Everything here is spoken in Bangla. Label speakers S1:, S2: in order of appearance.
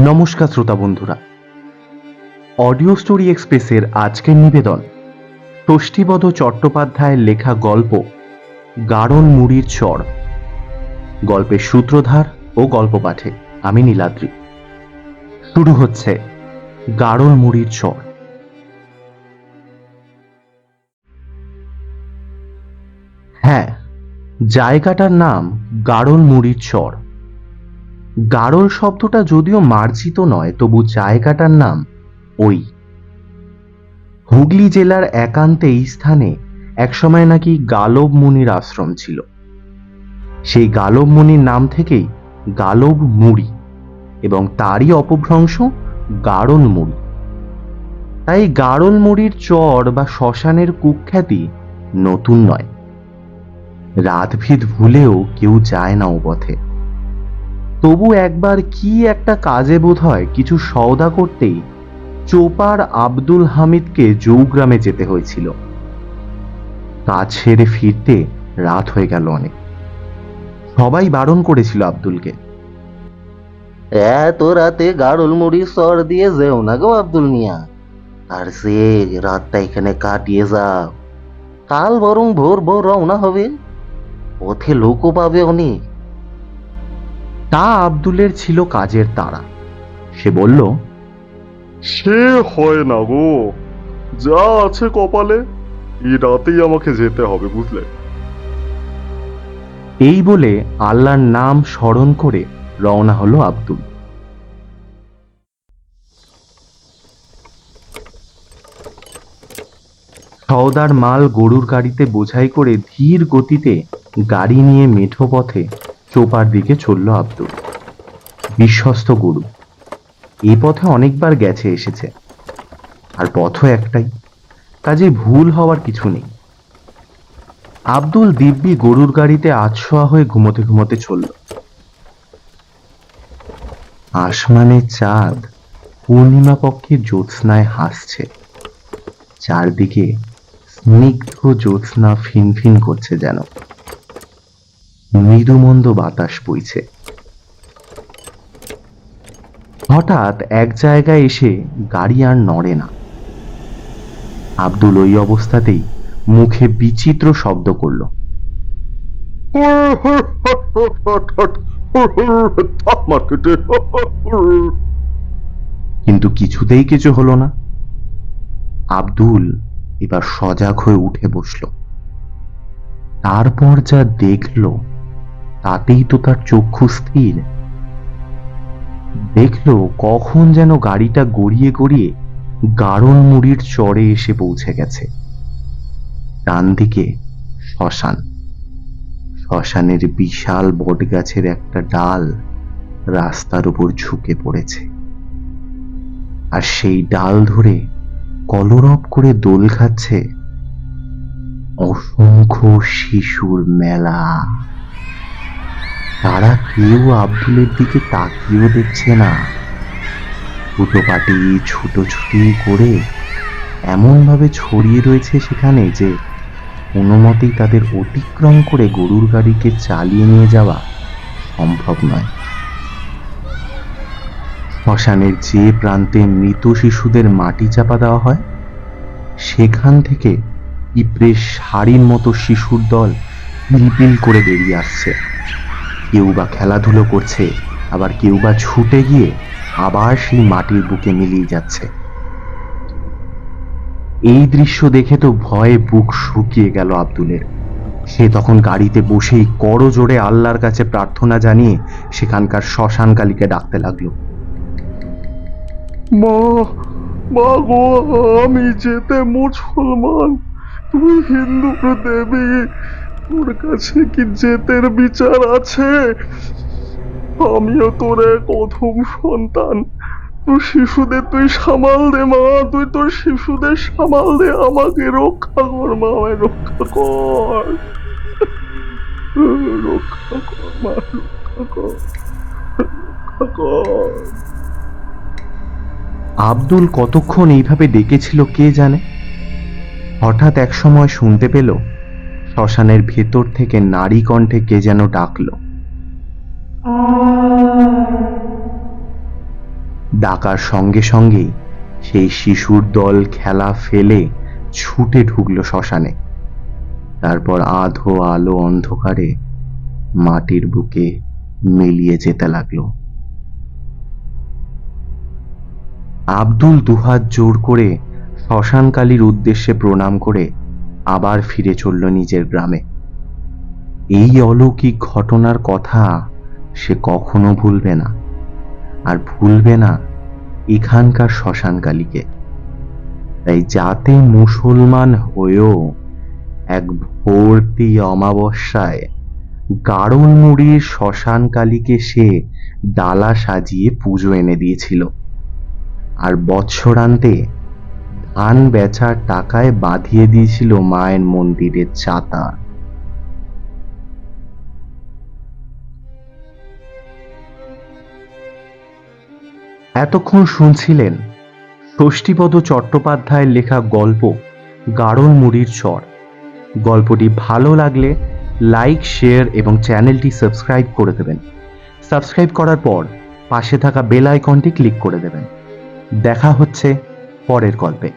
S1: নমস্কার শ্রোতা বন্ধুরা, অডিও স্টোরি এক্সপ্রেসের আজকের নিবেদন ষষ্ঠীপদ চট্টোপাধ্যায়ের লেখা গল্প গাড়ল মুড়ির চর। গল্পের সূত্রধার ও গল্প পাঠে আমি নীলাদ্রি। শুরু হচ্ছে গাড়ল মুড়ির চর। হ্যাঁ, জায়গাটার নাম গাড়ল মুড়ির চর। গাড়ল শব্দটা যদিও মার্জিত নয়, তবু জায়গাটার নাম ওই। হুগলি জেলার একান্তে এই স্থানে একসময় নাকি গালব মুনির আশ্রম ছিল। সেই গালব মুনির নাম থেকেই গালব মুড়ি এবং তারই অপভ্রংশ গাড়ল মুড়ি। তাই গাড়ল মুড়ির চর বা শ্মশানের কুখ্যাতি নতুন নয়। রাতভিত ভুলেও কেউ যায় না ও পথে। তবু একবার কি একটা কাজে বোধহয় কিছু সওদা করতেই চোপার আব্দুল হামিদকে জৌগ্রামে যেতে হয়েছিল। কাজ সেরে ফিরতে রাত হয়ে গেল অনেক। সবাই বারণ করেছিল আব্দুলকে,
S2: এত রাতে গাড়ল মুড়ির সর দিয়ে যেও না গো আব্দুল মিয়া, আর সে রাতটা এখানে কাটিয়ে যাও। কাল বরং ভোর ভোর রওনা হবে, পথে লোকও পাবে অনেক।
S1: তা আব্দুলের ছিল কাজের তাড়া। সে বলল,
S3: সে হয় না গো, যা আছে কপালে এই রাতেই আমাকে যেতে হবে, বুঝলে।
S1: এই বলে আল্লাহর নাম স্মরণ করে রওনা হলো আব্দুল। সওদার মাল গরুর গাড়িতে বোঝাই করে ধীর গতিতে গাড়ি নিয়ে মেঠো পথে চোপার দিকে চলল আব্দুল। বিশ্বস্ত গরু, এই পথে অনেকবার গেছে এসেছে, আর পথও একটাই, কাজে ভুল হওয়ার কিছু নেই। আব্দুল দিব্যি গরুর গাড়িতে আতশোয়া হয়ে ঘুমোতে ঘুমোতে চলল। আসমানে চাঁদ পূর্ণিমা পক্ষে জ্যোৎস্নায় হাসছে। চারদিকে স্নিগ্ধ জ্যোৎস্না ফিনফিন করছে, যেন মৃদুমন্দ বাতাস বইছে। হঠাৎ এক জায়গায় এসে গাড়ি আর নড়ে না। আব্দুল ওই অবস্থাতেই মুখে বিচিত্র শব্দ করল, কিন্তু কিছুতেই কিছু হলো না। আব্দুল এবার সজাগ হয়ে উঠে বসল। তারপর যা দেখল তাতেই তো তার চক্ষু স্থির। দেখল কখন যেন গাড়িটা গড়িয়ে গড়িয়ে গাড়ল মুড়ির চরে এসে পৌঁছে গেছে। ডান দিকে শ্মশান। শ্মশানের বিশাল বটগাছের একটা ডাল রাস্তার উপর ঝুঁকে পড়েছে, আর সেই ডাল ধরে কলরব করে দোল খাচ্ছে অসংখ্য শিশুর মেলা। তারা কেউ আব্দুলের দিকে তাকিয়েও দেখছে না। হুটোপাটি ছুটোছুটি করে এমন ভাবে ছড়িয়ে রয়েছে সেখানে যে কোনো মতেই তাদের অতিক্রম করে গরুর গাড়িকে চালিয়ে নিয়ে যাওয়া সম্ভব নয়। শ্মশানের যে প্রান্তে মৃত শিশুদের মাটি চাপা দেওয়া হয়, সেখান থেকে পিঁপড়ের সারির মতো শিশুর দল পিলপিল করে বেরিয়ে আসছে। কেউ বা খেলাধুলো করছে, আবার কেউ বা ছুটে গিয়ে আবার সেই মাটির বুকে মিলিয়ে যাচ্ছে। এই দৃশ্য দেখে তো ভয়ে বুক শুকিয়ে গেল আব্দুলের। সে তখন গাড়িতে বসেই করজোড়ে আল্লাহর কাছে প্রার্থনা জানিয়ে সেখানকার শ্মশান কালীকে ডাকতে লাগলো,
S3: মা, মা গো, আমি যেতে মুসলমান, তুই হিন্দুর দেবী, তোর কাছে কি জেতের বিচার আছে? আমিও তোর এক অধম সন্তান। তুই শিশুদের তুই সামাল দে মা, তুই তোর শিশুদের সামাল দে, আমাকে রক্ষা কর মা, আমায় রক্ষা কর, রক্ষা কর মা, রক্ষা কর, রক্ষা কর।
S1: আব্দুল কতক্ষণ এইভাবে ডেকেছিল কে জানে। হঠাৎ এক সময় শুনতে পেল শ্মশানের ভেতর থেকে নারী কণ্ঠে কে যেন ডাকলো। ডাকার সঙ্গে সঙ্গেই সেই শিশুর দল খেলা ফেলে ছুটে ঢুকলো শ্মশানে। তারপর আধো আলো অন্ধকারে মাটির বুকে মিলিয়ে যেতে লাগলো। আব্দুল দুহাত জোর করে শ্মশানকালীর উদ্দেশ্যে প্রণাম করে আবার ফিরে চলল নিজের গ্রামে। এই অলৌকিক ঘটনার কথা সে কখনো ভুলবে না, আর ভুলবে না এখানকার শ্মশানকালীকে। তাই যাতে মুসলমান হয়েও এক ভর্তি অমাবস্যায় গাড়লমুড়ির শ্মশানকালীকে সে ডালা সাজিয়ে পুজো এনে দিয়েছিল, আর বৎসরান্তে ধান বেচার টাকায় বাঁধিয়ে দিয়েছিল মায়ের মন্দিরের চাতা। এতক্ষণ শুনছিলেন ষষ্ঠীপদ চট্টোপাধ্যায়ের লেখা গল্প গাড়লমুড়ির চর। গল্পটি ভালো লাগলে লাইক, শেয়ার এবং চ্যানেলটি সাবস্ক্রাইব করে দেবেন। সাবস্ক্রাইব করার পর পাশে থাকা বেল আইকনটি ক্লিক করে দেবেন। দেখা হচ্ছে পরের গল্পে।